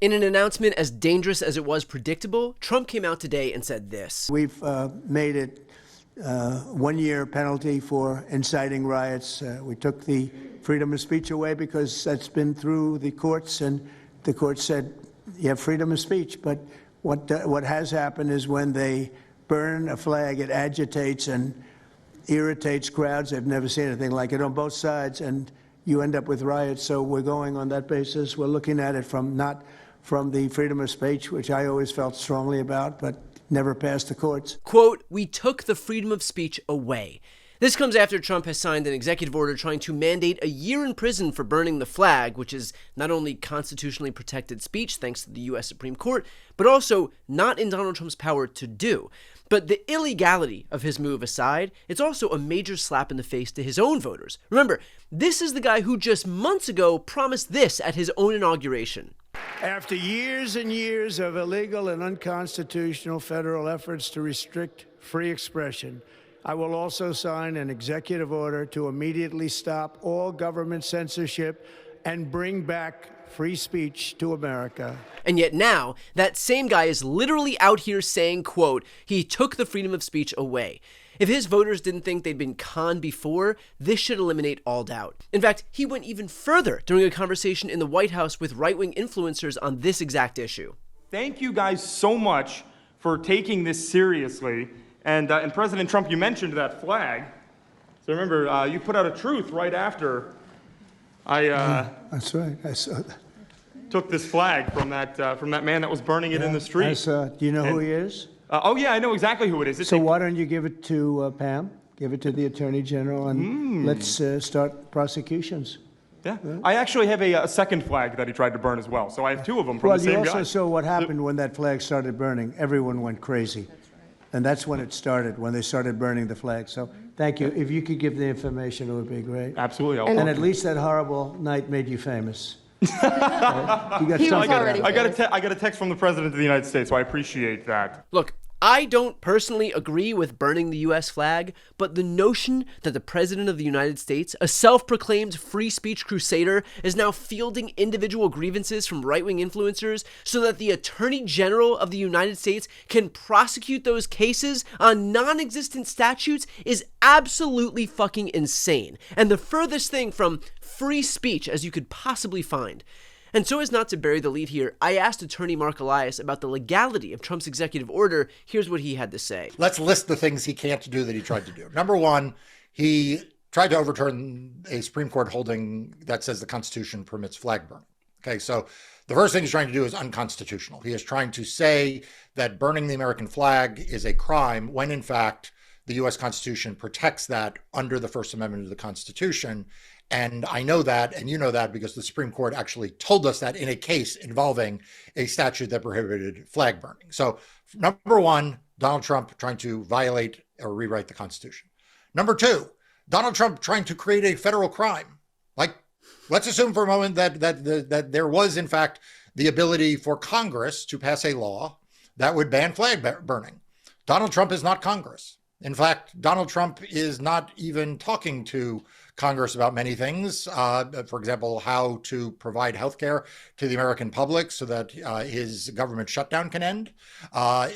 In an announcement as dangerous as it was predictable, Trump came out today and said this. We've made it 1 year penalty for inciting riots. We took the freedom of speech away because that's been through the courts, and the court said you have freedom of speech. But what has happened is when they burn a flag, it agitates and irritates crowds. They've never seen anything like it on both sides, and you end up with riots. So we're going on that basis. We're looking at it not from the freedom of speech, which I always felt strongly about, but never passed the courts. Quote, we took the freedom of speech away. This comes after Trump has signed an executive order trying to mandate a year in prison for burning the flag, which is not only constitutionally protected speech thanks to the U.S. Supreme Court, but also not in Donald Trump's power to do. But the illegality of his move aside, it's also a major slap in the face to his own voters. Remember, this is the guy who just months ago promised this at his own inauguration. After years and years of illegal and unconstitutional federal efforts to restrict free expression, I will also sign an executive order to immediately stop all government censorship and bring back free speech to America. And yet now, that same guy is literally out here saying, quote, he took the freedom of speech away. If his voters didn't think they'd been conned before, this should eliminate all doubt. In fact, he went even further during a conversation in the White House with right-wing influencers on this exact issue. Thank you guys so much for taking this seriously. And President Trump, you mentioned that flag. So remember, you put out a truth right after That's right. I saw that. Took this flag from that man that was burning it in the street. I saw it. Do you know who he is? Oh, yeah, I know exactly who it is. So why don't you give it to Pam? Give it to the Attorney General, and let's start prosecutions. Yeah. I actually have a second flag that he tried to burn as well. So I have two of them from the same guy. Well, you also saw what happened when that flag started burning. Everyone went crazy. And that's when it started, when they started burning the flag. So thank you. If you could give the information, it would be great. Absolutely. And at least that horrible night made you famous. You got something. I got a text from the President of the United States, so I appreciate that. Look, I don't personally agree with burning the U.S. flag, but the notion that the President of the United States, a self-proclaimed free speech crusader, is now fielding individual grievances from right-wing influencers so that the Attorney General of the United States can prosecute those cases on non-existent statutes is absolutely fucking insane, and the furthest thing from free speech as you could possibly find. And so as not to bury the lead here, I asked attorney Mark Elias about the legality of Trump's executive order. Here's what he had to say. Let's list the things he can't do that he tried to do. Number one, he tried to overturn a Supreme Court holding that says the Constitution permits flag burning. Okay, so the first thing he's trying to do is unconstitutional. He is trying to say that burning the American flag is a crime when, in fact, the U.S. Constitution protects that under the First Amendment of the Constitution. And I know that, and you know that, because the Supreme Court actually told us that in a case involving a statute that prohibited flag burning. So number one, Donald Trump trying to violate or rewrite the Constitution. Number two, Donald Trump trying to create a federal crime. Like, let's assume for a moment that there was, in fact, the ability for Congress to pass a law that would ban flag burning. Donald Trump is not Congress. In fact, Donald Trump is not even talking to Congress about many things. For example, how to provide health care to the American public so that his government shutdown can end.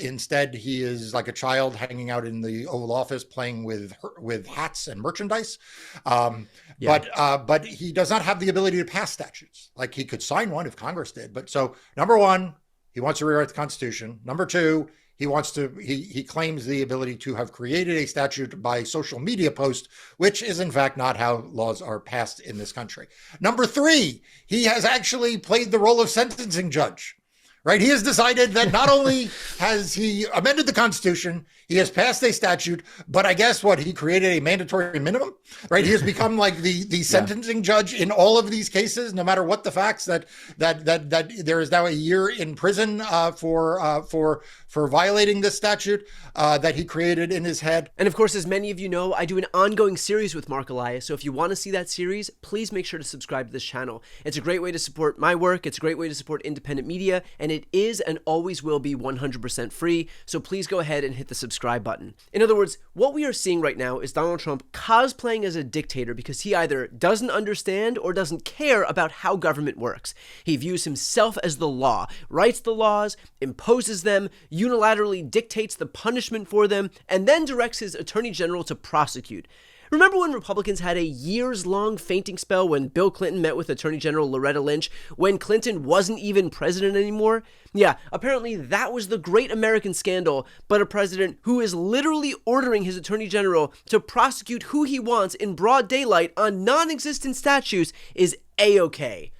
Instead, he is like a child hanging out in the Oval Office playing with hats and merchandise. But he does not have the ability to pass statutes. Like, he could sign one if Congress did. But so, number one, he wants to rewrite the Constitution. Number two, he claims the ability to have created a statute by social media post, which is in fact not how laws are passed in this country. Number three, he has actually played the role of sentencing judge, right? He has decided that not only has he amended the Constitution, he has passed a statute, but I guess what, he created a mandatory minimum, right? He has become like the sentencing judge in all of these cases, no matter what the facts, that there is now a year in prison for violating this statute that he created in his head. And of course, as many of you know, I do an ongoing series with Mark Elias. So if you want to see that series, please make sure to subscribe to this channel. It's a great way to support my work. It's a great way to support independent media, and it is and always will be 100% free, so please go ahead and hit the subscribe button. In other words, what we are seeing right now is Donald Trump cosplaying as a dictator because he either doesn't understand or doesn't care about how government works. He views himself as the law, writes the laws, imposes them, unilaterally dictates the punishment for them, and then directs his attorney general to prosecute. Remember when Republicans had a years-long fainting spell when Bill Clinton met with Attorney General Loretta Lynch when Clinton wasn't even president anymore? Yeah, apparently that was the great American scandal, but a president who is literally ordering his attorney general to prosecute who he wants in broad daylight on non-existent statutes is A-okay.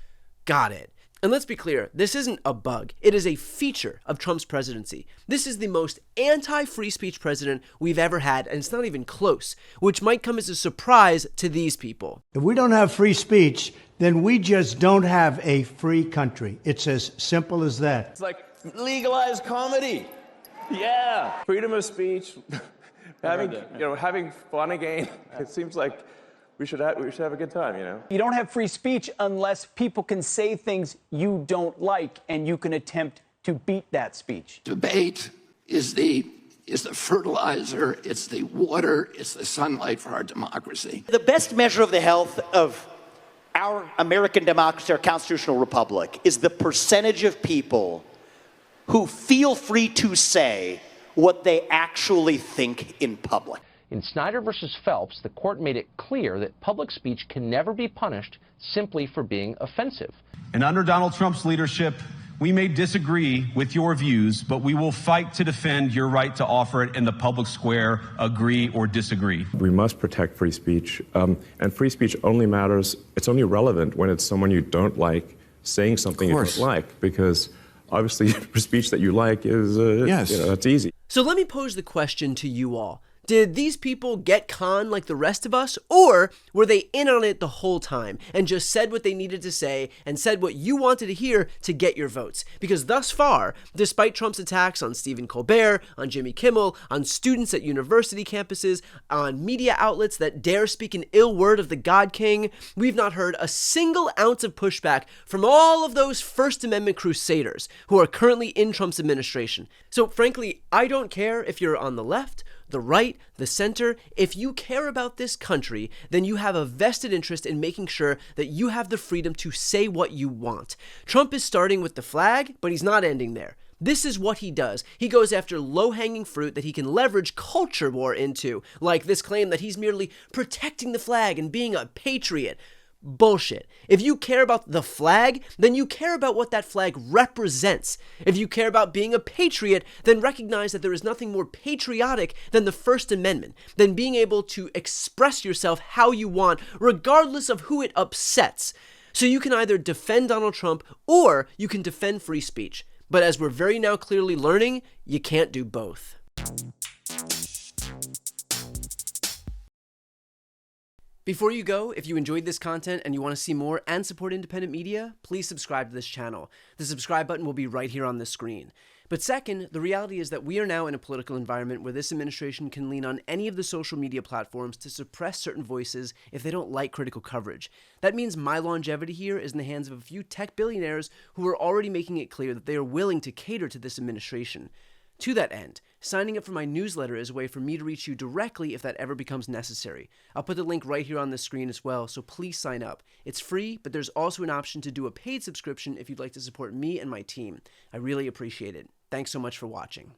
Got it. And let's be clear, this isn't a bug. It is a feature of Trump's presidency. This is the most anti-free speech president we've ever had, and it's not even close, which might come as a surprise to these people. If we don't have free speech, then we just don't have a free country. It's as simple as that. It's like legalize comedy. Yeah. Freedom of speech, having fun again. It seems like we should have a good time, You don't have free speech unless people can say things you don't like and you can attempt to beat that speech. Debate is the fertilizer, it's the water, it's the sunlight for our democracy. The best measure of the health of our American democracy, our constitutional republic, is the percentage of people who feel free to say what they actually think in public. In Snyder versus Phelps, the court made it clear that public speech can never be punished simply for being offensive. And under Donald Trump's leadership, we may disagree with your views, but we will fight to defend your right to offer it in the public square, agree or disagree. We must protect free speech, and free speech only matters, it's only relevant when it's someone you don't like saying something you don't like, because obviously speech that you like is, that's easy. So let me pose the question to you all. Did these people get conned like the rest of us, or were they in on it the whole time and just said what they needed to say and said what you wanted to hear to get your votes? Because thus far, despite Trump's attacks on Stephen Colbert, on Jimmy Kimmel, on students at university campuses, on media outlets that dare speak an ill word of the God King, we've not heard a single ounce of pushback from all of those First Amendment crusaders who are currently in Trump's administration. So frankly, I don't care if you're on the left, the right, the center. If you care about this country, then you have a vested interest in making sure that you have the freedom to say what you want. Trump is starting with the flag, but he's not ending there. This is what he does. He goes after low-hanging fruit that he can leverage culture war into, like this claim that he's merely protecting the flag and being a patriot. Bullshit. If you care about the flag, then you care about what that flag represents. If you care about being a patriot, then recognize that there is nothing more patriotic than the First Amendment, than being able to express yourself how you want, regardless of who it upsets. So you can either defend Donald Trump, or you can defend free speech. But as we're very now clearly learning, you can't do both. Before you go, if you enjoyed this content and you want to see more and support independent media, please subscribe to this channel. The subscribe button will be right here on the screen. But second, the reality is that we are now in a political environment where this administration can lean on any of the social media platforms to suppress certain voices if they don't like critical coverage. That means my longevity here is in the hands of a few tech billionaires who are already making it clear that they are willing to cater to this administration. To that end, signing up for my newsletter is a way for me to reach you directly if that ever becomes necessary. I'll put the link right here on the screen as well, so please sign up. It's free, but there's also an option to do a paid subscription if you'd like to support me and my team. I really appreciate it. Thanks so much for watching.